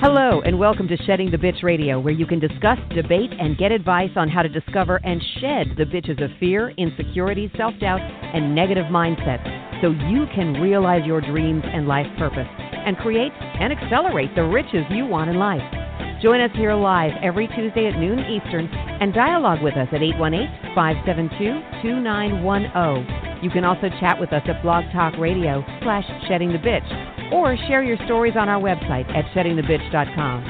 Hello, and welcome to Shedding the Bitch Radio, where you can discuss, debate, and get advice on how to discover and shed the bitches of fear, insecurity, self-doubt, and negative mindsets so you can realize your dreams and life purpose and create and accelerate the riches you want in life. Join us here live every Tuesday at noon Eastern and dialogue with us at 818-572-2910. You can also chat with us at Blog Talk Radio /SheddingTheBitch or share your stories on our website at sheddingthebitch.com.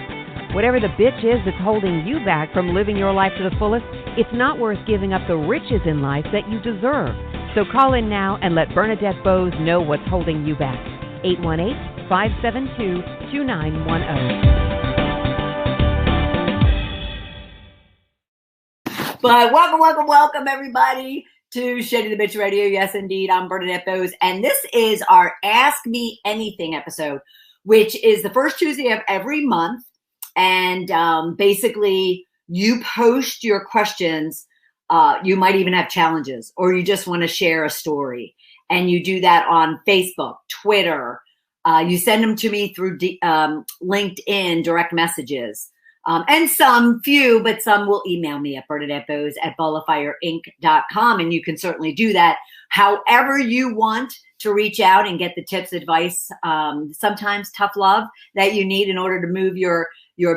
Whatever the bitch is that's holding you back from living your life to the fullest, it's not worth giving up the riches in life that you deserve. So call in now and let Bernadette Boas know what's holding you back. 818-572-2910. But welcome, everybody, to Shedding the Bitch Radio. Yes, indeed, I'm Bernadette Boas, and this is our Ask Me Anything episode, which is the first Tuesday of every month. And basically, you post your questions. You might even have challenges, or you just want to share a story. And you do that on Facebook, Twitter. You send them to me through LinkedIn direct messages. And some will email me at BernadetteBoas@BallofFireInc.com. And you can certainly do that however you want to reach out and get the tips, advice, sometimes tough love that you need in order to move your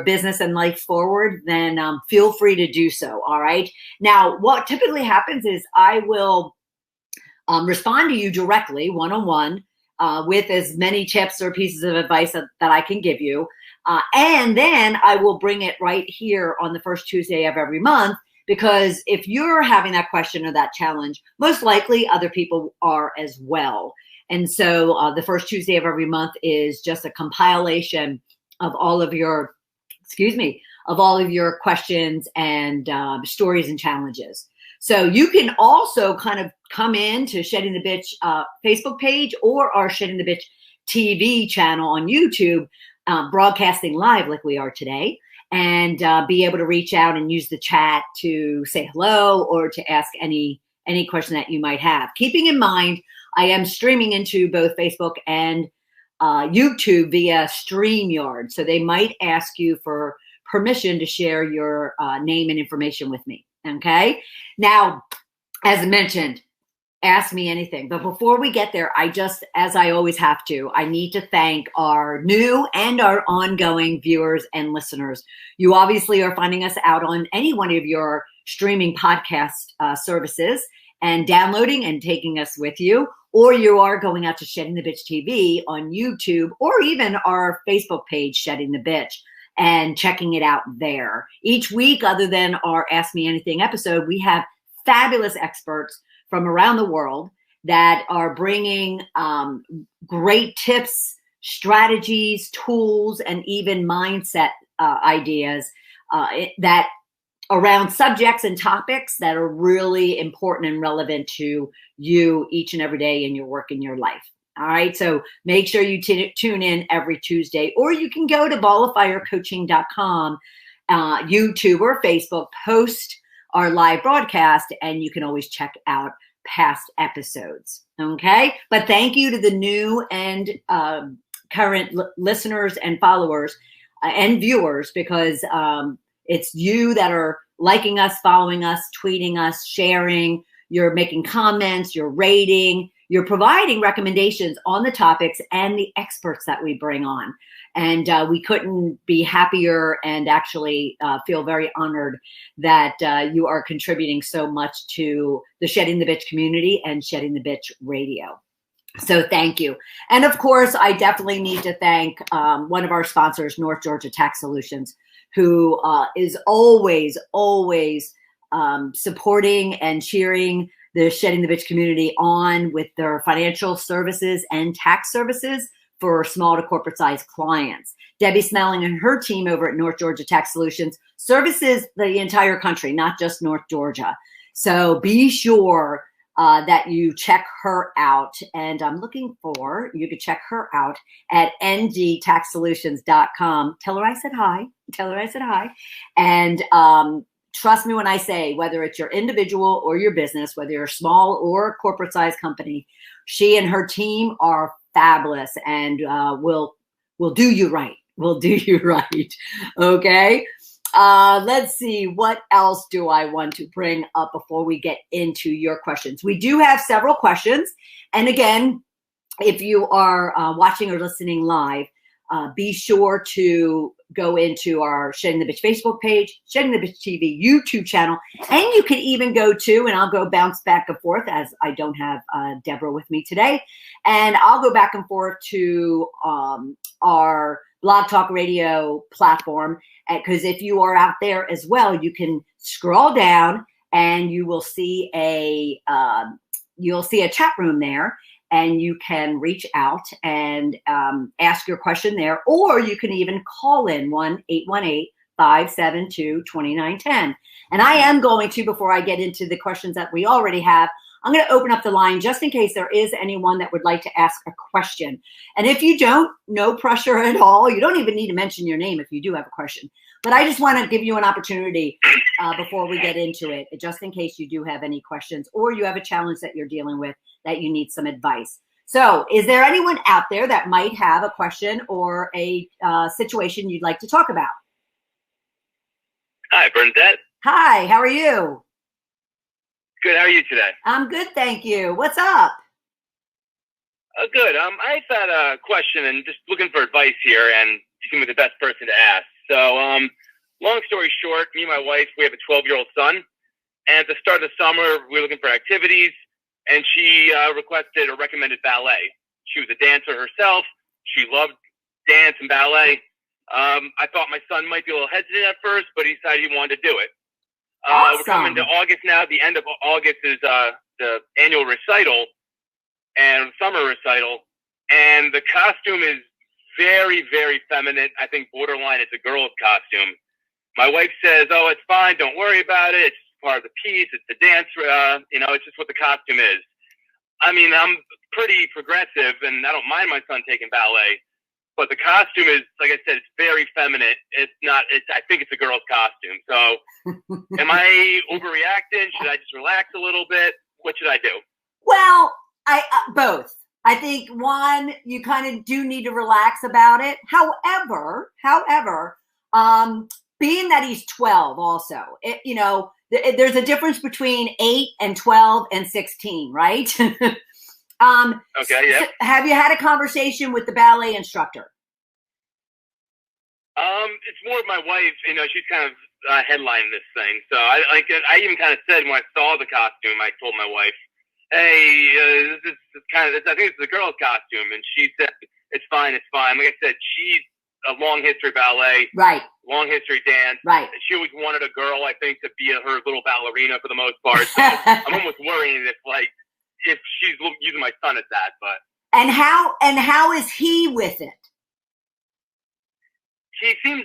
business and life forward, then feel free to do so. All right. Now, what typically happens is I will respond to you directly, one-on-one, with as many tips or pieces of advice that I can give you. And then I will bring it right here on the first Tuesday of every month, because if you're having that question or that challenge, most likely other people are as well. And so the first Tuesday of every month is just a compilation of all of your, questions and stories and challenges. So you can also kind of come in to Shedding the Bitch Facebook page or our Shedding the Bitch TV channel on YouTube, broadcasting live like we are today, and be able to reach out and use the chat to say hello or to ask any question that you might have. Keeping in mind, I am streaming into both Facebook and YouTube via StreamYard, so they might ask you for permission to share your name and information with me. Okay? Now, as I mentioned, ask me anything. But before we get there, as I always have to, I need to thank our new and our ongoing viewers and listeners. You obviously are finding us out on any one of your streaming podcast services and downloading and taking us with you, or you are going out to Shedding the Bitch TV on YouTube, or even our Facebook page, Shedding the Bitch, and checking it out there. Each week, other than our Ask Me Anything episode, we have fabulous experts from around the world that are bringing great tips, strategies, tools, and even mindset ideas that around subjects and topics that are really important and relevant to you each and every day in your work and your life. All right. So make sure you tune in every Tuesday, or you can go to balloffirecoaching.com, YouTube or Facebook, post our live broadcast, and you can always check out past episodes. Okay. But thank you to the new and current listeners and followers and viewers, because it's you that are liking us, following us, tweeting us, sharing, you're making comments, you're rating, you're providing recommendations on the topics and the experts that we bring on. And we couldn't be happier and actually feel very honored that you are contributing so much to the Shedding the Bitch community and Shedding the Bitch Radio. So thank you. And of course, I definitely need to thank one of our sponsors, North Georgia Tax Solutions, who is always supporting and cheering the Shedding the Bitch community on with their financial services and tax services for small to corporate size clients. Debbie Smelling and her team over at North Georgia Tax Solutions services the entire country, not just North Georgia. So be sure that you check her out. And I'm looking for, you could check her out at ngtaxsolutions.com. Tell her I said hi. And trust me when I say, whether it's your individual or your business, whether you're small or a corporate size company, she and her team are fabulous and will do you right. will do you right. Okay. Let's see. What else do I want to bring up before we get into your questions? We do have several questions. And again, if you are watching or listening live, be sure to go into our Shedding the Bitch Facebook page, Shedding the Bitch TV YouTube channel, and you can even go to, and I'll go bounce back and forth as I don't have Deborah with me today, and I'll go back and forth to our Blog Talk Radio platform, because if you are out there as well, you can scroll down and you will see a chat room there. And you can reach out and ask your question there, or you can even call in 1-818-572-2910. And I am going to, before I get into the questions that we already have, I'm going to open up the line just in case there is anyone that would like to ask a question. And if you don't, no pressure at all. You don't even need to mention your name if you do have a question. But I just want to give you an opportunity before we get into it, just in case you do have any questions or you have a challenge that you're dealing with that you need some advice. So is there anyone out there that might have a question or a situation you'd like to talk about? Hi, Bernadette. Hi, how are you? Good. How are you today? I'm good, thank you. What's up? Good. I had a question and just looking for advice here, and you seem like the best person to ask. So, long story short, me and my wife, we have a 12-year-old son, and at the start of the summer, we were looking for activities, and she requested or recommended ballet. She was a dancer herself. She loved dance and ballet. I thought my son might be a little hesitant at first, but he decided he wanted to do it. Awesome. We're coming to August now. The end of August is the annual recital and summer recital, and the costume is very, very feminine. I think borderline it's a girl's costume. My wife says, "Oh, it's fine. Don't worry about it. It's part of the piece. It's the dance. It's just what the costume is." I mean, I'm pretty progressive, and I don't mind my son taking ballet, but the costume is, like I said, it's very feminine. It's not. I think it's a girl's costume. So, am I overreacting? Should I just relax a little bit? What should I do? Well, both. I think one, you kind of do need to relax about it. However, being that he's 12 also, there's a difference between 8 and 12 and 16, right? Okay, yeah. So have you had a conversation with the ballet instructor? It's more of my wife, she's kind of headlining this thing. So I even kind of said when I saw the costume, I told my wife, "Hey, this is kind of, I think it's the girl's costume." And she said, it's fine. Like I said, she's a long history ballet, right? Long history dance, right? She always wanted a girl, I think, to be her little ballerina for the most part. So I'm almost worrying if she's using my son as that. But and how is he with it? He seems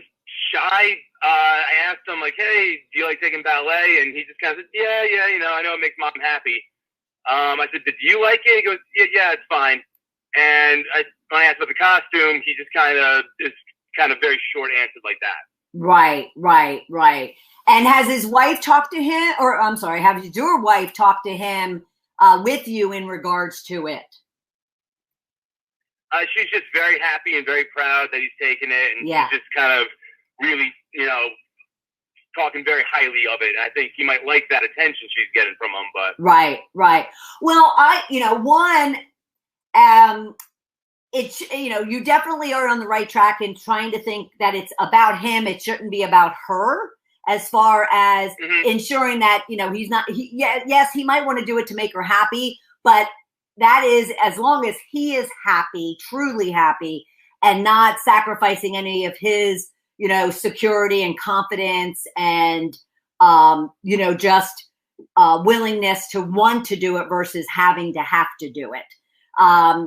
shy. I asked him, like, "Hey, do you like taking ballet?" And he just kind of said, "Yeah, I know it makes mom happy." I said, "Do you like it?" He goes, "Yeah, it's fine." And when I asked about the costume, he just kind of very short answered like that. Right. And has his wife talked to him, or I'm sorry, have your wife talked to him with you in regards to it? She's just very happy and very proud that he's taken it, and yeah. She's just kind of really, talking very highly of it. And I think he might like that attention she's getting from him. But right. Well, it's you definitely are on the right track in trying to think that it's about him. It shouldn't be about her. As far as ensuring that he's not. Yes, he might want to do it to make her happy, but that is as long as he is happy, truly happy, and not sacrificing any of his, security and confidence and, just willingness to want to do it versus having to have to do it.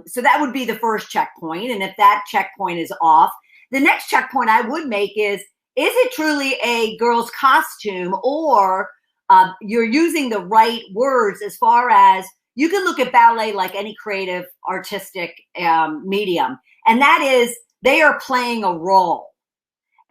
So that would be the first checkpoint. And if that checkpoint is off, the next checkpoint I would make is it truly a girl's costume, or you're using the right words as far as you can look at ballet like any creative artistic medium. And that is, they are playing a role.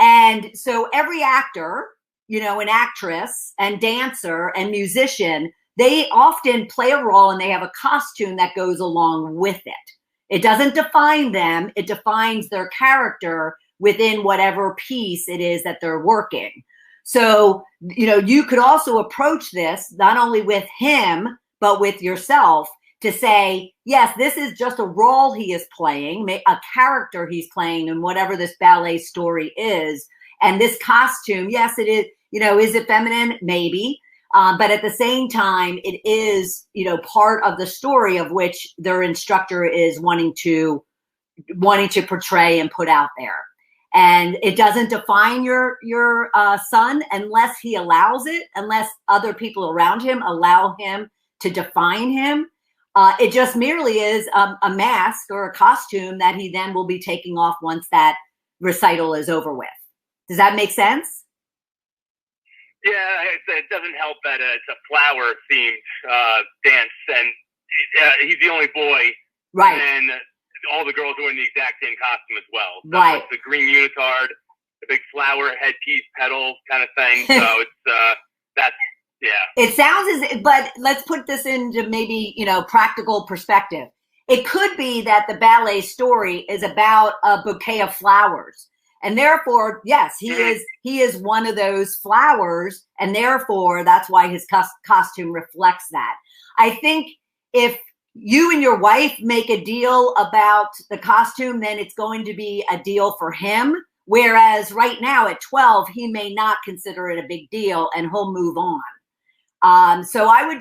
And so every actor, an actress and dancer and musician, they often play a role and they have a costume that goes along with it. It doesn't define them. It defines their character within whatever piece it is that they're working. So, you could also approach this not only with him, but with yourself to say, yes, this is just a role he is playing, a character he's playing in whatever this ballet story is. And this costume, yes, it is, is it feminine? Maybe. But at the same time, it is, part of the story of which their instructor is wanting to portray and put out there. And it doesn't define your son unless he allows it, unless other people around him allow him to define him. It just merely is a mask or a costume that he then will be taking off once that recital is over with. Does that make sense? Yeah, it doesn't help that it's a flower-themed dance, and he's the only boy. Right. And all the girls are wearing the exact same costume as well. So right. It's the green unitard, the big flower headpiece, pedal kind of thing. So it's that's. Yeah. It sounds but let's put this into maybe, practical perspective. It could be that the ballet story is about a bouquet of flowers. And therefore, yes, he is one of those flowers. And therefore, that's why his costume reflects that. I think if you and your wife make a deal about the costume, then it's going to be a deal for him. Whereas right now at 12, he may not consider it a big deal and he'll move on. So I would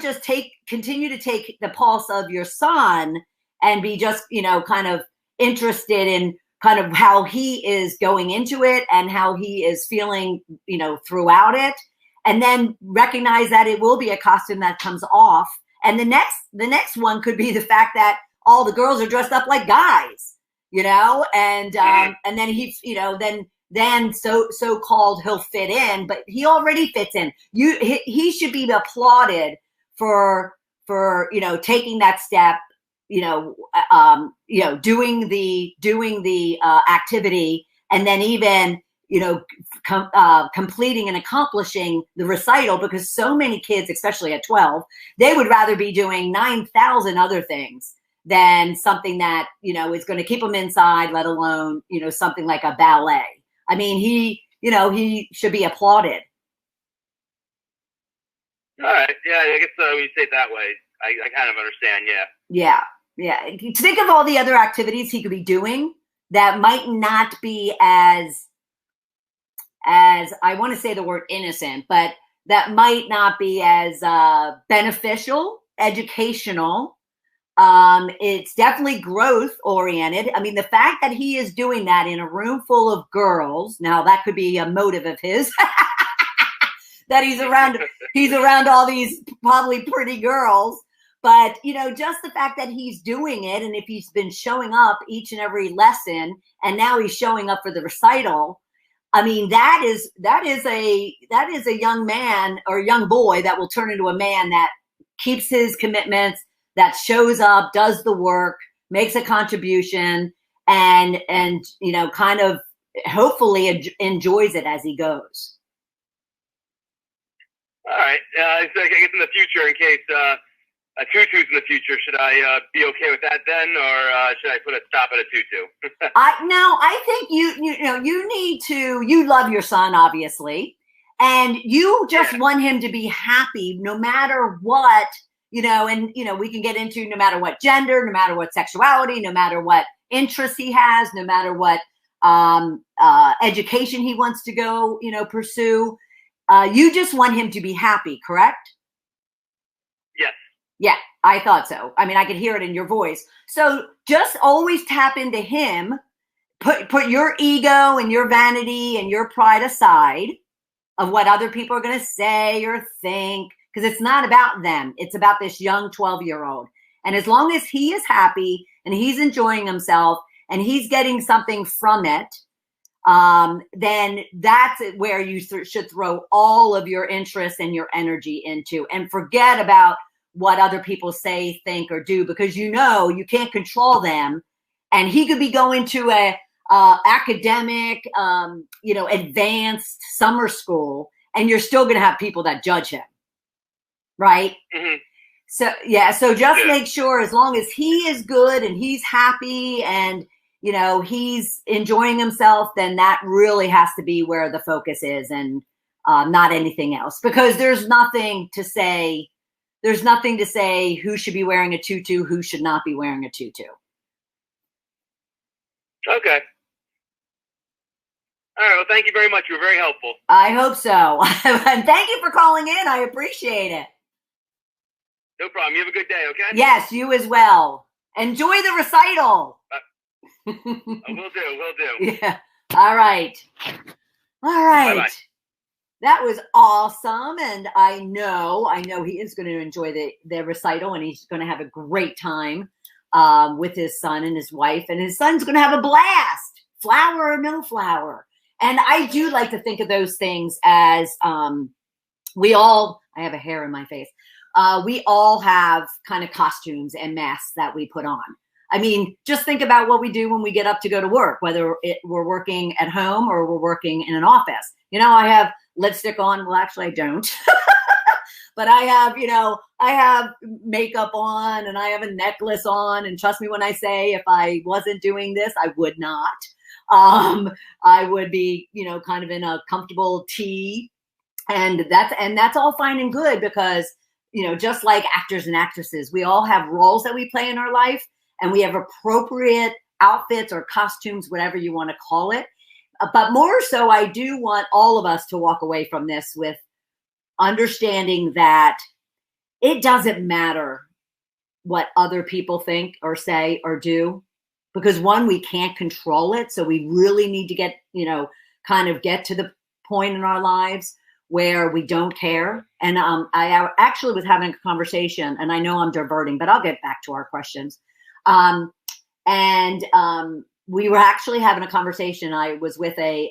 just continue to take the pulse of your son and be just, kind of interested in kind of how he is going into it and how he is feeling, throughout it. And then recognize that it will be a costume that comes off. And the next one could be the fact that all the girls are dressed up like guys, and then he's, then so-called he'll fit in, but he already fits in. He should be applauded for taking that step, doing the activity, and then even completing and accomplishing the recital, because so many kids, especially at 12, they would rather be doing 9,000 other things than something that is going to keep them inside, let alone something like a ballet. I mean, he should be applauded. All right. Yeah, I guess when you say it that way, I kind of understand. Yeah. Yeah. Think of all the other activities he could be doing that might not be as I want to say the word innocent, but that might not be as beneficial, educational. It's definitely growth oriented. I mean, the fact that he is doing that in a room full of girls, now that could be a motive of his, that he's around all these probably pretty girls. But, just the fact that he's doing it, and if he's been showing up each and every lesson, and now he's showing up for the recital, I mean, that is a young man or young boy that will turn into a man that keeps his commitments, that shows up, does the work, makes a contribution, and kind of hopefully enjoys it as he goes. All right. I guess in the future, in case a tutu's in the future, should I be okay with that then, or should I put a stop at a tutu? I think you need to. You love your son, obviously, and you just want him to be happy, no matter what. And we can get into no matter what gender, no matter what sexuality, no matter what interests he has, no matter what education he wants to go, pursue. You just want him to be happy, correct? Yes. Yeah, I thought so. I mean, I could hear it in your voice. So just always tap into him. Put your ego and your vanity and your pride aside of what other people are going to say or think. Because it's not about them. It's about this young 12-year-old. And as long as he is happy and he's enjoying himself and he's getting something from it, then that's where you should throw all of your interest and your energy into, and forget about what other people say, think, or do, because you can't control them. And he could be going to a academic, advanced summer school, and you're still going to have people that judge him. Right. Mm-hmm. So just make sure, as long as he is good and he's happy and he's enjoying himself, then that really has to be where the focus is, and not anything else, because there's nothing to say who should be wearing a tutu, who should not be wearing a tutu. Okay. All right. Well, thank you very much. You were very helpful. I hope so. And thank you for calling in. I appreciate it. No problem. You have a good day, okay? Yes, you as well. Enjoy the recital. Will do. Yeah. All right. Bye-bye. That was awesome. And I know he is going to enjoy the recital, and he's going to have a great time with his son and his wife, and his son's going to have a blast, flower or no flower. And I do like to think of those things as I have a hair in my face. We all have kind of costumes and masks that we put on. I mean, just think about what we do when we get up to go to work, whether we're working at home or we're working in an office. I have lipstick on. Well, actually, I don't. But I have makeup on, and I have a necklace on. And trust me when I say, if I wasn't doing this, I would not. I would be, kind of in a comfortable tee. And that's all fine and good, because, just like actors and actresses, we all have roles that we play in our life, and we have appropriate outfits or costumes, whatever you want to call it. But more so, I do want all of us to walk away from this with understanding that it doesn't matter what other people think or say or do, because one, we can't control it. So we really need to get to the point in our lives where we don't care. And I actually was having a conversation, and I know I'm diverting, but I'll get back to our questions. We were actually having a conversation. I was with a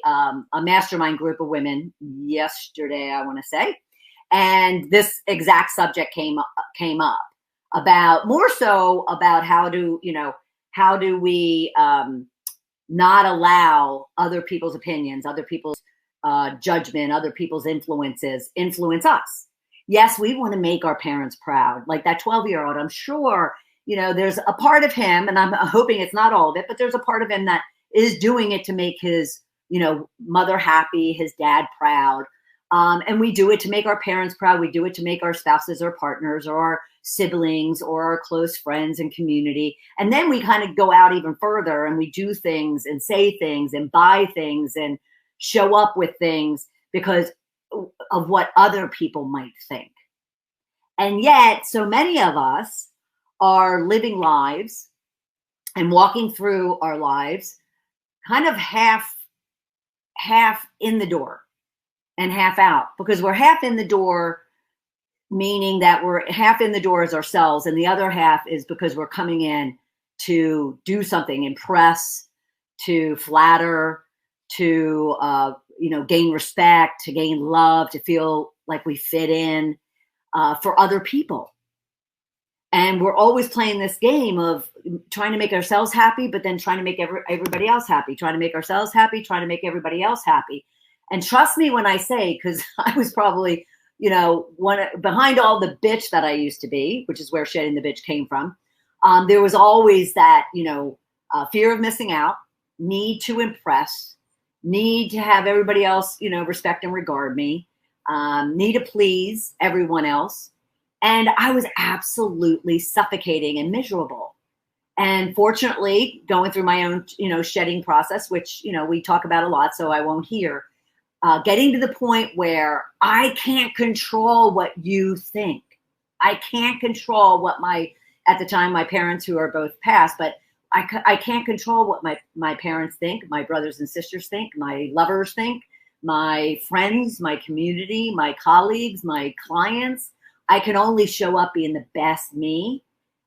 mastermind group of women yesterday, I want to say, and this exact subject came up about how do we not allow other people's opinions, other people's judgment, other people's influences influence us. Yes, we want to make our parents proud. Like that 12-year-old, I'm sure, there's a part of him, and I'm hoping it's not all of it, but there's a part of him that is doing it to make his, mother happy, his dad proud. And we do it to make our parents proud. We do it to make our spouses or partners or our siblings or our close friends and community. And then we kind of go out even further, and we do things and say things and buy things and show up with things because of what other people might think. And yet, so many of us are living lives and walking through our lives kind of half in the door and half out, because we're half in the door, meaning that we're half in the door as ourselves, and the other half is because we're coming in to do something, impress, to flatter, to gain respect, to gain love, to feel like we fit in for other people. And we're always playing this game of trying to make ourselves happy, but then trying to make everybody else happy, trying to make ourselves happy, trying to make everybody else happy. And trust me when I say, because I was probably, behind all the bitch that I used to be, which is where Shedding the Bitch came from, there was always that, fear of missing out, need to impress, need to have everybody else, respect and regard me, need to please everyone else. And I was absolutely suffocating and miserable. And fortunately, going through my own, shedding process, which, we talk about a lot, so I won't hear, getting to the point where I can't control what you think. I can't control what at the time, my parents, who are both passed, but I can't control what my parents think, my brothers and sisters think, my lovers think, my friends, my community, my colleagues, my clients. I can only show up being the best me,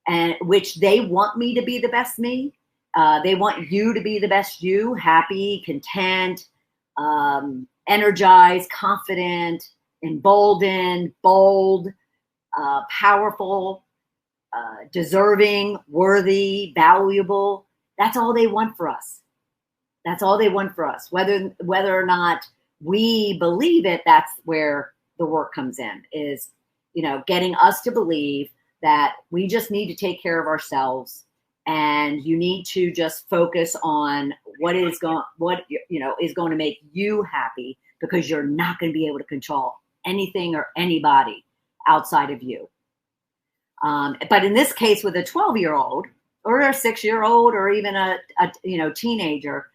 and which they want me to be the best me. They want you to be the best you, happy, content, energized, confident, emboldened, bold, powerful, deserving, worthy, valuable. That's all they want for us. That's all they want for us. Whether or not we believe it, that's where the work comes in, is, getting us to believe that we just need to take care of ourselves And you need to just focus on what is going to make you happy, because you're not going to be able to control anything or anybody outside of you. But in this case, with a 12-year-old or a 6-year-old or even a teenager,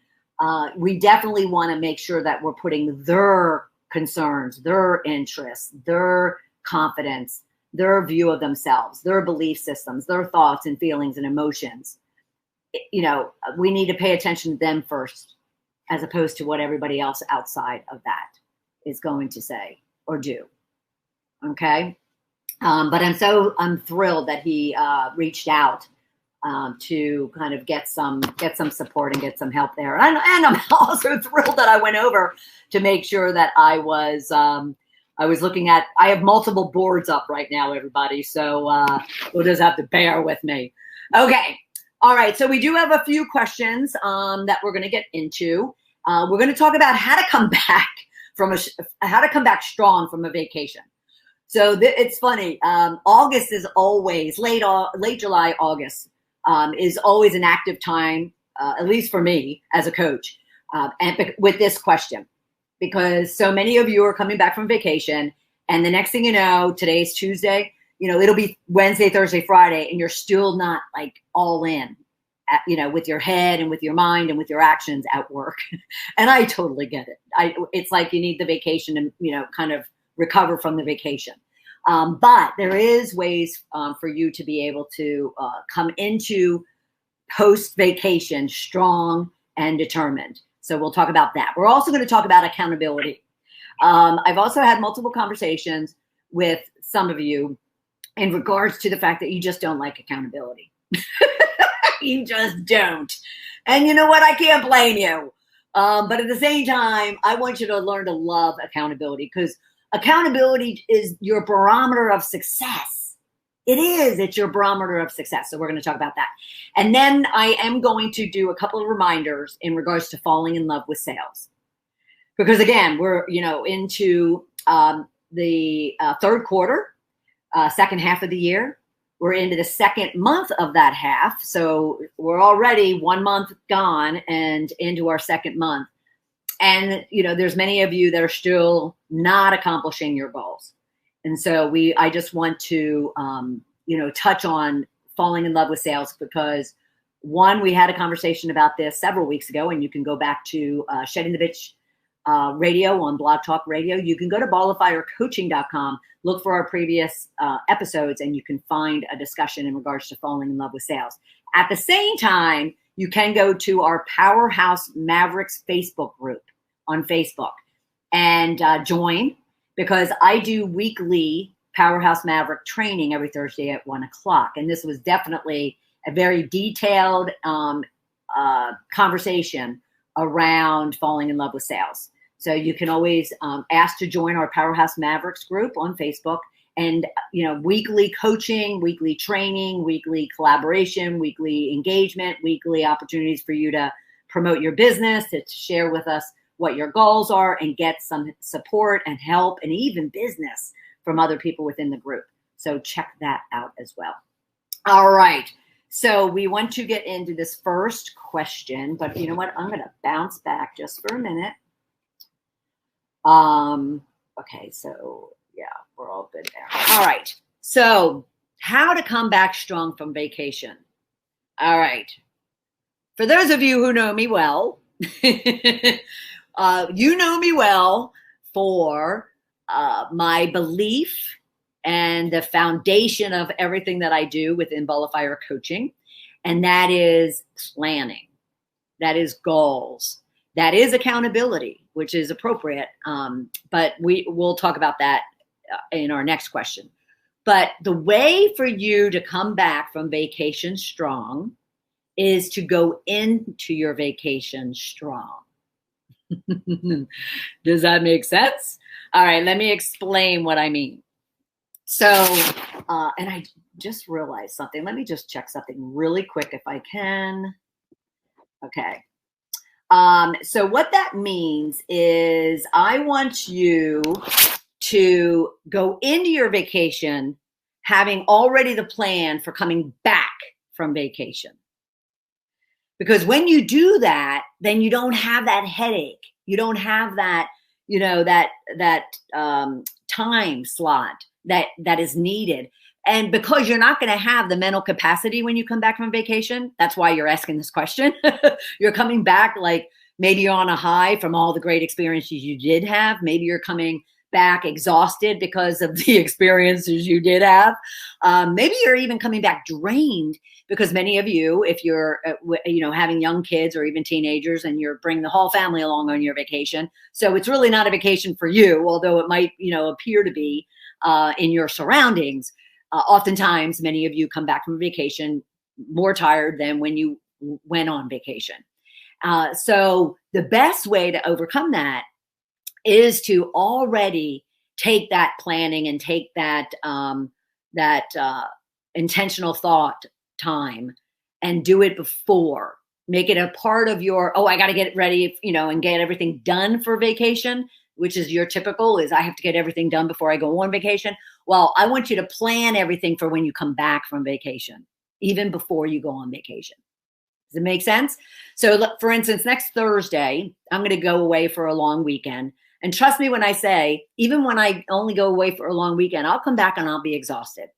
we definitely want to make sure that we're putting their concerns, their interests, their confidence, their view of themselves, their belief systems, their thoughts and feelings and emotions. We need to pay attention to them first, as opposed to what everybody else outside of that is going to say or do. Okay. But I'm thrilled that he reached out to kind of get some support and get some help there. And I'm also thrilled that I went over to make sure that I was looking at, I have multiple boards up right now, everybody. So you'll just have to bear with me. Okay. All right. So we do have a few questions that we're going to get into. We're going to talk about how to come back strong from a vacation. So it's funny. August is always late July, August is always an active time, at least for me as a coach, and with this question, because so many of you are coming back from vacation, and the next thing you know, today's Tuesday, it'll be Wednesday, Thursday, Friday, and you're still not like all in, with your head and with your mind and with your actions at work. And I totally get it. It's like you need the vacation to, kind of recover from the vacation. But there is ways for you to be able to come into post-vacation strong and determined. So we'll talk about that. We're also going to talk about accountability. I've also had multiple conversations with some of you in regards to the fact that you just don't like accountability. You just don't. And you know what? I can't blame you. But at the same time, I want you to learn to love accountability, because accountability is your barometer of success. It is. It's your barometer of success. So we're going to talk about that. And then I am going to do a couple of reminders in regards to falling in love with sales. Because again, we're, into the third quarter, second half of the year. We're into the second month of that half. So we're already 1 month gone and into our second month. And, there's many of you that are still not accomplishing your goals. And so I just want to, touch on falling in love with sales, because one, we had a conversation about this several weeks ago, and you can go back to Shedding the Bitch radio on Blog Talk Radio. You can go to balloffirecoaching.com, look for our previous episodes, and you can find a discussion in regards to falling in love with sales. At the same time, you can go to our Powerhouse Mavericks Facebook group on Facebook and join, because I do weekly Powerhouse Maverick training every Thursday at 1:00. And this was definitely a very detailed conversation around falling in love with sales. So you can always ask to join our Powerhouse Mavericks group on Facebook, and weekly coaching, weekly training, weekly collaboration, weekly engagement, weekly opportunities for you to promote your business, to share with us what your goals are, and get some support and help and even business from other people within the group. So check that out as well. All right. So we want to get into this first question, but you know what? I'm going to bounce back just for a minute. Okay. So yeah, we're all good there. All right. So how to come back strong from vacation. All right. For those of you who know me well, you know me well for my belief and the foundation of everything that I do within Ball of Fire coaching. And that is planning. That is goals. That is accountability, which is appropriate. But we'll talk about that in our next question. But the way for you to come back from vacation strong is to go into your vacation strong. Does that make sense? All right, let me explain what I mean. So, and I just realized something. Let me just check something really quick if I can. Okay. So what that means is I want you to go into your vacation having already the plan for coming back from vacation. Because when you do that, then you don't have that headache. You don't have that, time slot that is needed. And because you're not going to have the mental capacity when you come back from vacation, that's why you're asking this question. You're coming back like maybe you're on a high from all the great experiences you did have. Maybe you're coming back exhausted because of the experiences you did have. Maybe you're even coming back drained because many of you, if you're, having young kids or even teenagers and you're bringing the whole family along on your vacation. So it's really not a vacation for you, although it might, appear to be in your surroundings. Oftentimes, many of you come back from vacation more tired than when you went on vacation. So the best way to overcome that is to already take that planning and take that intentional thought time and do it before. Make it a part of your, I got to get ready, and get everything done for vacation, which is your typical is I have to get everything done before I go on vacation. Well, I want you to plan everything for when you come back from vacation, even before you go on vacation. Does it make sense? So for instance, next Thursday, I'm going to go away for a long weekend. And trust me when I say, even when I only go away for a long weekend, I'll come back and I'll be exhausted.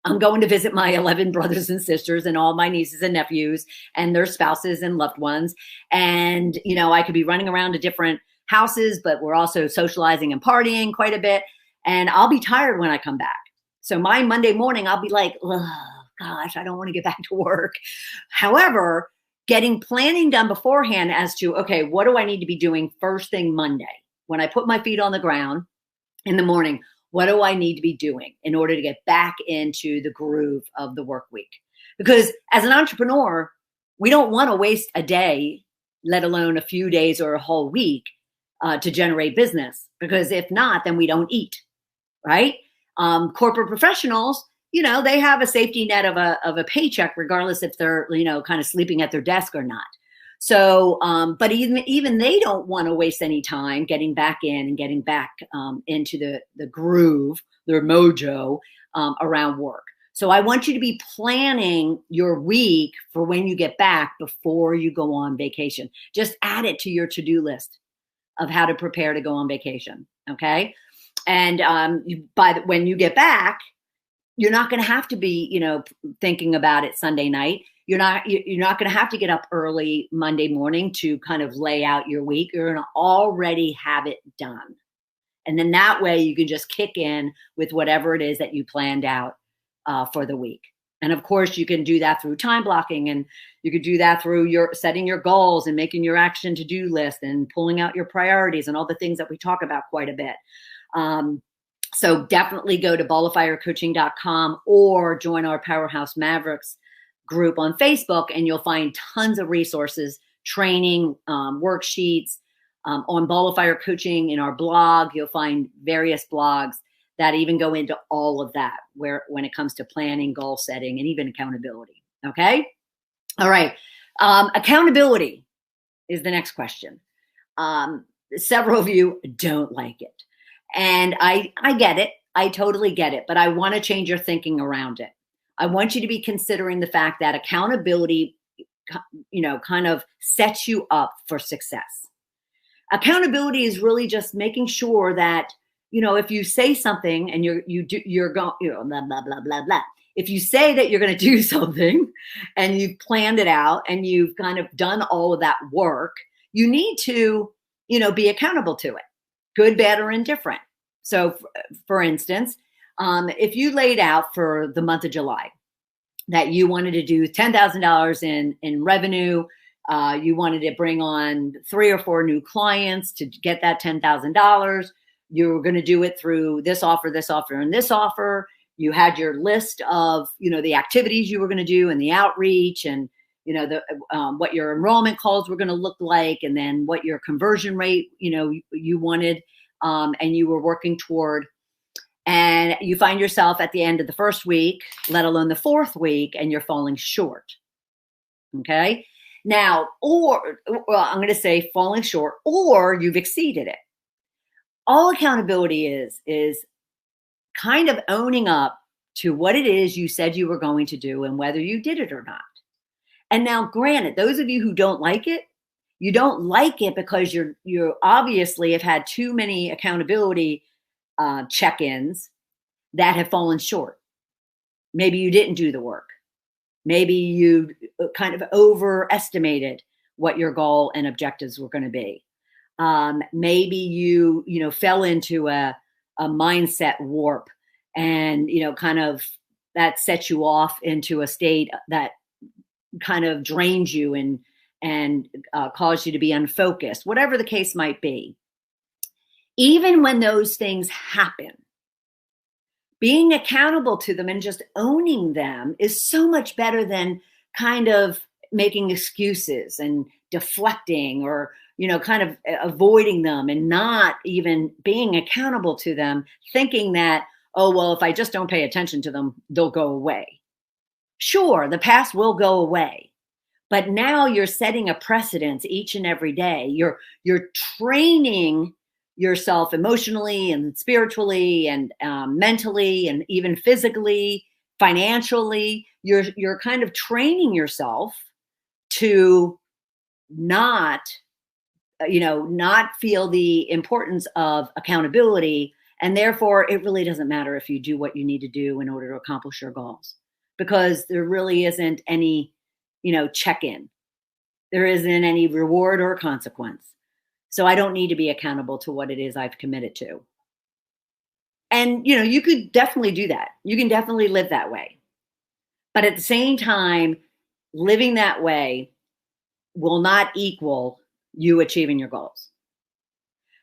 I'm going to visit my 11 brothers and sisters and all my nieces and nephews and their spouses and loved ones. And, I could be running around to different houses, but we're also socializing and partying quite a bit. And I'll be tired when I come back. So my Monday morning, I'll be like, oh, gosh, I don't want to get back to work. However, getting planning done beforehand as to, okay, what do I need to be doing first thing Monday? When I put my feet on the ground in the morning, what do I need to be doing in order to get back into the groove of the work week? Because as an entrepreneur, we don't want to waste a day, let alone a few days or a whole week to generate business. Because if not, then we don't eat, right? Corporate professionals, they have a safety net of a paycheck, regardless if they're, kind of sleeping at their desk or not. So, but even they don't want to waste any time getting back in and getting back into the groove, their mojo around work. So I want you to be planning your week for when you get back before you go on vacation. Just add it to your to-do list of how to prepare to go on vacation. Okay. And when you get back, you're not going to have to be, thinking about it Sunday night. You're not going to have to get up early Monday morning to kind of lay out your week. You're going to already have it done. And then that way you can just kick in with whatever it is that you planned out for the week. And of course you can do that through time blocking, and you could do that through your setting your goals and making your action to-do list and pulling out your priorities and all the things that we talk about quite a bit. So definitely go to balloffirecoaching.com or join our Powerhouse Mavericks group on Facebook, and you'll find tons of resources, training, worksheets, on Ball of Fire Coaching in our blog. You'll find various blogs that even go into all of that, when it comes to planning, goal setting, and even accountability. Okay. All right. Accountability is the next question. Several of you don't like it. And I get it. I totally get it. But I want to change your thinking around it. I want you to be considering the fact that accountability, kind of sets you up for success. Accountability is really just making sure that, if you say something and you're going, blah, blah, blah, blah, blah. If you say that you're going to do something and you've planned it out and you've kind of done all of that work, you need to, be accountable to it, good, bad, or indifferent. So for instance, if you laid out for the month of July that you wanted to do $10,000 in revenue, you wanted to bring on 3 or 4 new clients to get that $10,000. You were going to do it through this offer, and this offer. You had your list of, the activities you were going to do and the outreach and, what your enrollment calls were going to look like, and then what your conversion rate, you wanted, and you were working toward. And you find yourself at the end of the first week, let alone the 4th week, and you're falling short. Okay. Now, I'm going to say falling short, or you've exceeded it. All accountability is kind of owning up to what it is you said you were going to do and whether you did it or not. And now, granted, those of you who don't like it, you don't like it because you obviously have had too many accountability check-ins that have fallen short. Maybe you didn't do the work. Maybe you kind of overestimated what your goal and objectives were going to be. Maybe you fell into a mindset warp, and kind of that sets you off into a state that kind of drains you and cause you to be unfocused, whatever the case might be. Even when those things happen, being accountable to them and just owning them is so much better than kind of making excuses and deflecting or, kind of avoiding them and not even being accountable to them, thinking that, oh, well, if I just don't pay attention to them, they'll go away. Sure, the past will go away, but now you're setting a precedence each and every day. You're training yourself emotionally and spiritually and mentally and even physically, financially. You're kind of training yourself to not feel the importance of accountability. And therefore, it really doesn't matter if you do what you need to do in order to accomplish your goals, because there really isn't any, check-in. There isn't any reward or consequence. So I don't need to be accountable to what it is I've committed to. And, you could definitely do that. You can definitely live that way. But at the same time, living that way will not equal you achieving your goals.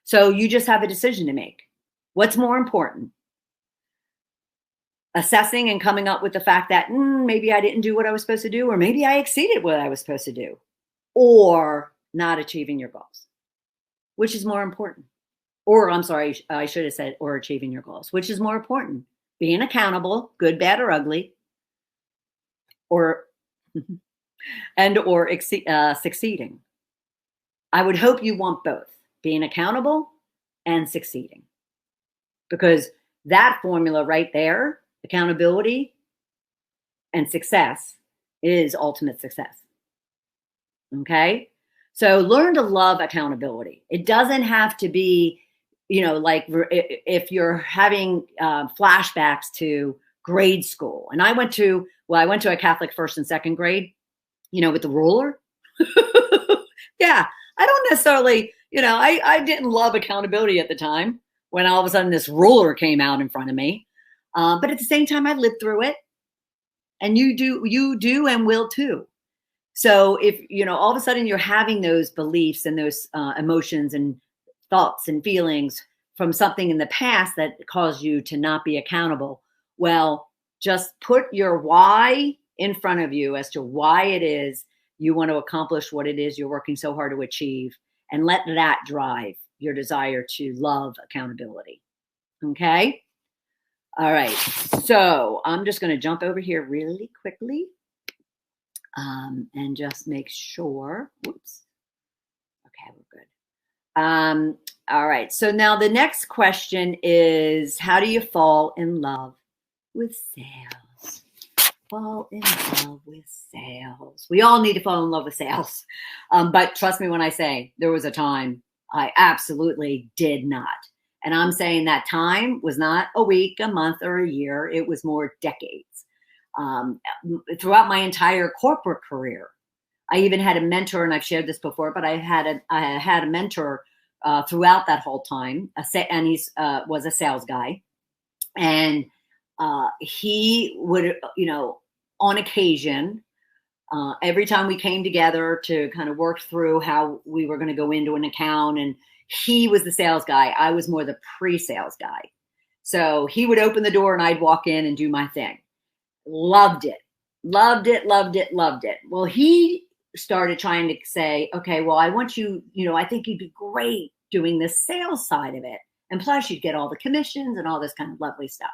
So you just have a decision to make. What's more important? Assessing and coming up with the fact that maybe I didn't do what I was supposed to do, or maybe I exceeded what I was supposed to do, or not achieving your goals. Which is more important? Or I'm sorry, I should have said, or achieving your goals. Which is more important? Being accountable, good, bad, or ugly, or succeeding. I would hope you want both, being accountable and succeeding. Because that formula right there, accountability and success, is ultimate success. Okay? So learn to love accountability. It doesn't have to be, like if you're having flashbacks to grade school. And I went to a Catholic first and second grade, with the ruler. Yeah, I don't necessarily, I didn't love accountability at the time when all of a sudden this ruler came out in front of me. But at the same time, I lived through it. And you do and will too. So if, all of a sudden you're having those beliefs and those emotions and thoughts and feelings from something in the past that caused you to not be accountable, well, just put your why in front of you as to why it is you want to accomplish what it is you're working so hard to achieve, and let that drive your desire to love accountability. Okay? All right. So I'm just going to jump over here really quickly and just make sure. Whoops. Okay, we're good. All right. So now the next question is, how do you fall in love with sales? Fall in love with sales. We all need to fall in love with sales. But trust me when I say there was a time I absolutely did not. And I'm saying that time was not a week, a month, or a year. It was more decades. Throughout my entire corporate career, I even had a mentor, and I've shared this before, but I had a mentor throughout that whole time, and he was a sales guy. And he would, on occasion, every time we came together to kind of work through how we were going to go into an account, and he was the sales guy. I was more the pre-sales guy. So he would open the door and I'd walk in and do my thing. Loved it. Well, he started trying to say, okay, well, I want you, I think you'd be great doing the sales side of it. And plus you'd get all the commissions and all this kind of lovely stuff.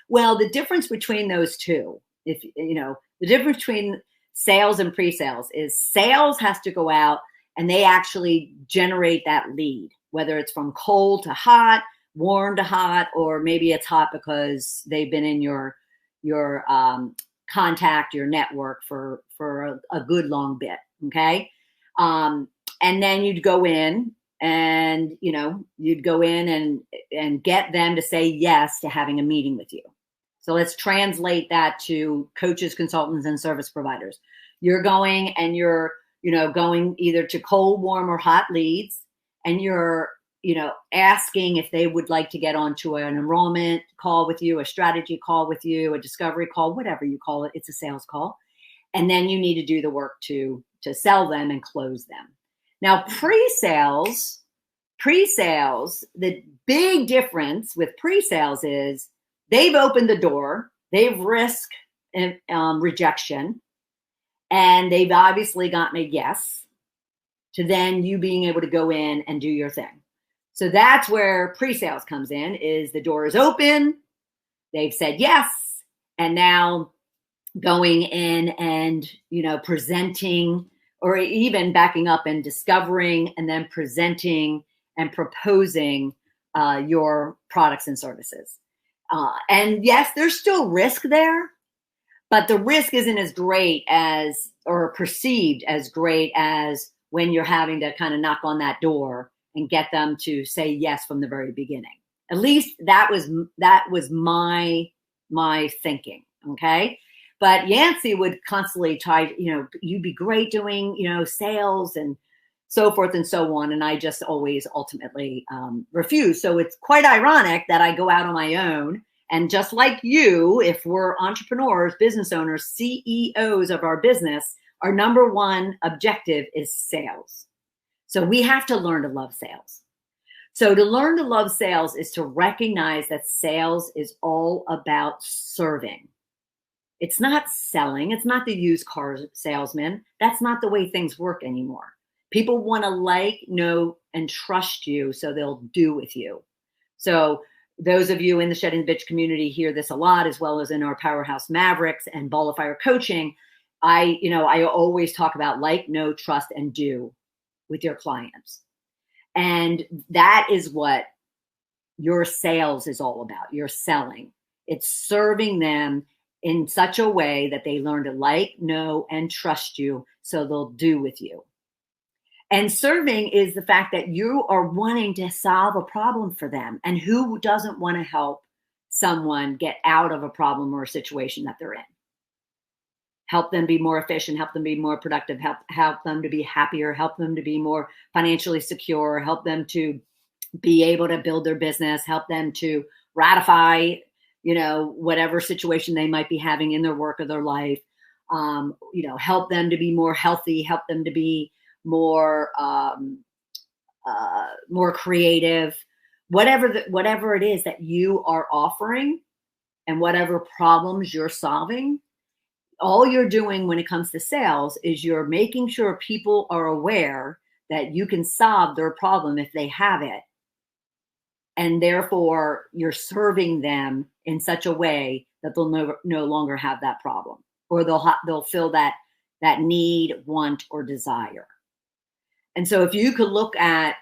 Well, the difference between those two, the difference between sales and pre-sales is sales has to go out and they actually generate that lead, whether it's from cold to hot, warm to hot, or maybe it's hot because they've been in your contact your network for a good long bit. Okay. And then you'd go in and, and get them to say yes to having a meeting with you. So let's translate that to coaches, consultants, and service providers. You're going and you're, going either to cold, warm, or hot leads, and you're, asking if they would like to get onto an enrollment call with you, a strategy call with you, a discovery call, whatever you call it. It's a sales call. And then you need to do the work to sell them and close them. Now, pre-sales, the big difference with pre-sales is they've opened the door, they've risked rejection, and they've obviously gotten a yes to then you being able to go in and do your thing. So that's where pre-sales comes in, is the door is open, they've said yes, and now going in and, presenting, or even backing up and discovering and then presenting and proposing your products and services. And yes, there's still risk there, but the risk isn't as great as, or perceived as great as, when you're having to kind of knock on that door and get them to say yes from the very beginning. At least that was my thinking. Okay. But Yancey would constantly try, you'd be great doing, sales and so forth and so on. And I just always ultimately refuse. So it's quite ironic that I go out on my own. And just like you, if we're entrepreneurs, business owners, CEOs of our business, our number one objective is sales. So we have to learn to love sales. So to learn to love sales is to recognize that sales is all about serving. It's not selling. It's not the used car salesman. That's not the way things work anymore. People want to like, know, and trust you, so they'll do with you. So those of you in the Shedding the Bitch community hear this a lot, as well as in our Powerhouse Mavericks and Ball of Fire coaching. I always talk about like, know, trust, and do with your clients. And that is what your sales is all about. Your selling. It's serving them in such a way that they learn to like, know, and trust you, so they'll do with you. And serving is the fact that you are wanting to solve a problem for them. And who doesn't want to help someone get out of a problem or a situation that they're in? Help them be more efficient, help them be more productive, help them to be happier, help them to be more financially secure, help them to be able to build their business, help them to ratify, whatever situation they might be having in their work or their life, help them to be more healthy, help them to be more creative, whatever it is that you are offering and whatever problems you're solving. All you're doing when it comes to sales is you're making sure people are aware that you can solve their problem if they have it. And therefore you're serving them in such a way that they'll no longer have that problem, or they'll fill that need, want, or desire. And so if you could look at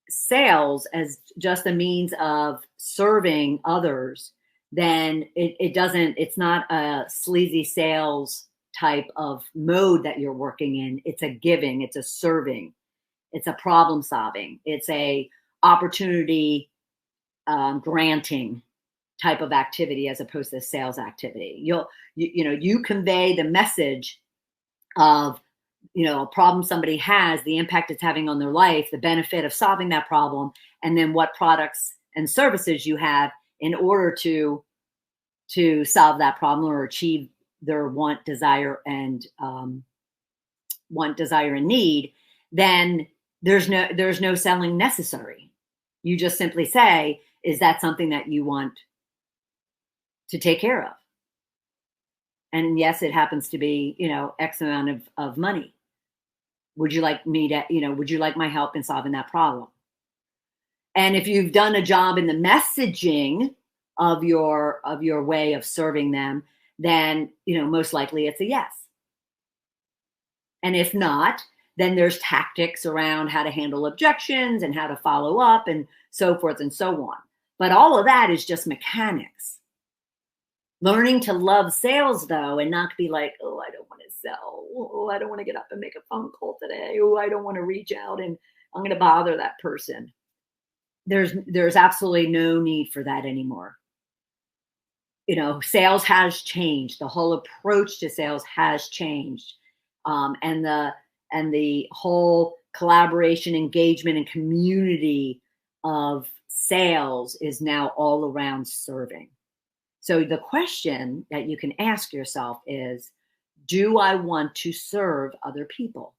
sales as just a means of serving others, then it's not a sleazy sales type of mode that you're working in. It's a giving, it's a serving, it's a problem solving, it's a opportunity granting type of activity, as opposed to sales activity. You convey the message of, a problem somebody has, the impact it's having on their life, the benefit of solving that problem, and then what products and services you have in order to solve that problem or achieve their want, desire, and need. Then there's no selling necessary. You just simply say, is that something that you want to take care of? And yes, it happens to be, X amount of money. Would you like me to, would you like my help in solving that problem? And if you've done a job in the messaging of your way of serving them, then, most likely it's a yes. And if not, then there's tactics around how to handle objections and how to follow up and so forth and so on. But all of that is just mechanics. Learning to love sales, though, and not be like, oh, I don't want to sell. Oh, I don't want to get up and make a phone call today. Oh, I don't want to reach out and I'm going to bother that person. There's absolutely no need for that anymore. Sales has changed. The whole approach to sales has changed. And the whole collaboration, engagement, and community of sales is now all around serving. So the question that you can ask yourself is, do I want to serve other people?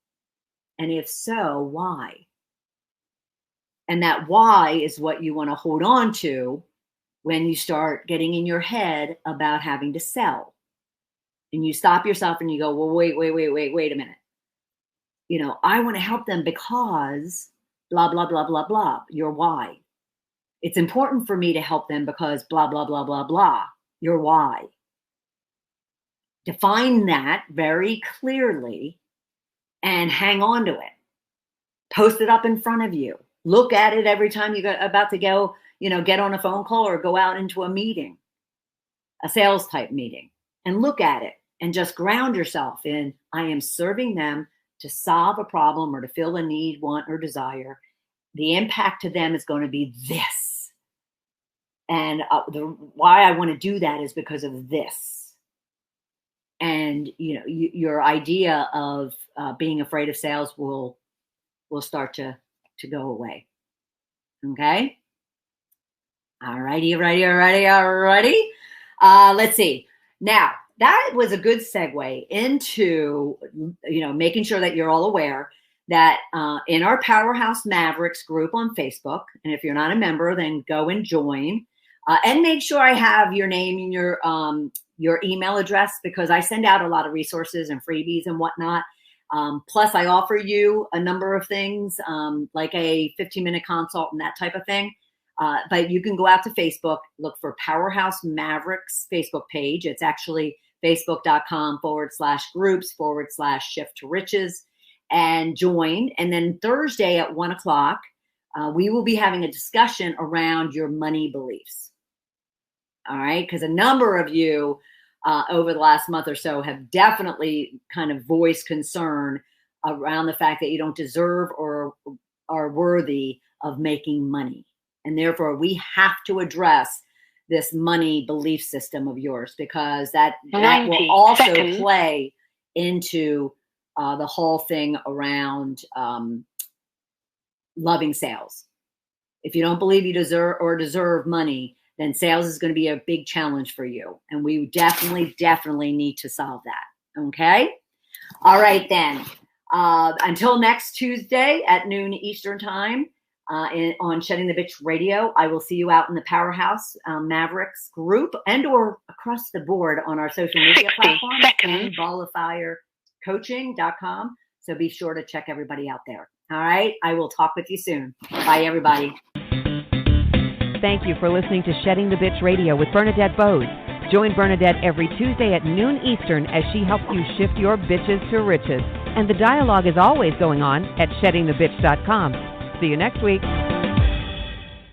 And if so, why? And that why is what you want to hold on to when you start getting in your head about having to sell. And you stop yourself and you go, well, wait a minute. I want to help them because blah, blah, blah, blah, blah, your why. It's important for me to help them because blah, blah, blah, blah, blah, your why. Define that very clearly and hang on to it. Post it up in front of you. Look at it every time you're about to go, get on a phone call or go out into a meeting, a sales type meeting, and look at it and just ground yourself in, I am serving them to solve a problem or to fill a need, want, or desire. The impact to them is going to be this. And why I want to do that is because of this. And, your idea of being afraid of sales will start to go away. Okay. All righty. Let's see. Now, that was a good segue into, making sure that you're all aware that in our Powerhouse Mavericks group on Facebook, and if you're not a member, then go and join. And make sure I have your name and your email address, because I send out a lot of resources and freebies and whatnot. Plus, I offer you a number of things, like a 15-minute consult and that type of thing. But you can go out to Facebook, look for Powerhouse Mavericks Facebook page. It's actually facebook.com/groups/shift to riches, and join. And then Thursday at 1:00, we will be having a discussion around your money beliefs. All right. Because a number of you over the last month or so have definitely kind of voiced concern around the fact that you don't deserve or are worthy of making money. And therefore, we have to address this money belief system of yours, because that will also play into the whole thing around loving sales. If you don't believe you deserve money, then sales is going to be a big challenge for you. And we definitely need to solve that. Okay? All right, then. Until next Tuesday at noon Eastern time on Shedding the Bitch Radio, I will see you out in the Powerhouse Mavericks group and or across the board on our social media platforms and balloffirecoaching.com. So be sure to check everybody out there. All right? I will talk with you soon. Bye, everybody. Thank you for listening to Shedding the Bitch Radio with Bernadette Boas. Join Bernadette every Tuesday at noon Eastern as she helps you shift your bitches to riches. And the dialogue is always going on at sheddingthebitch.com. See you next week.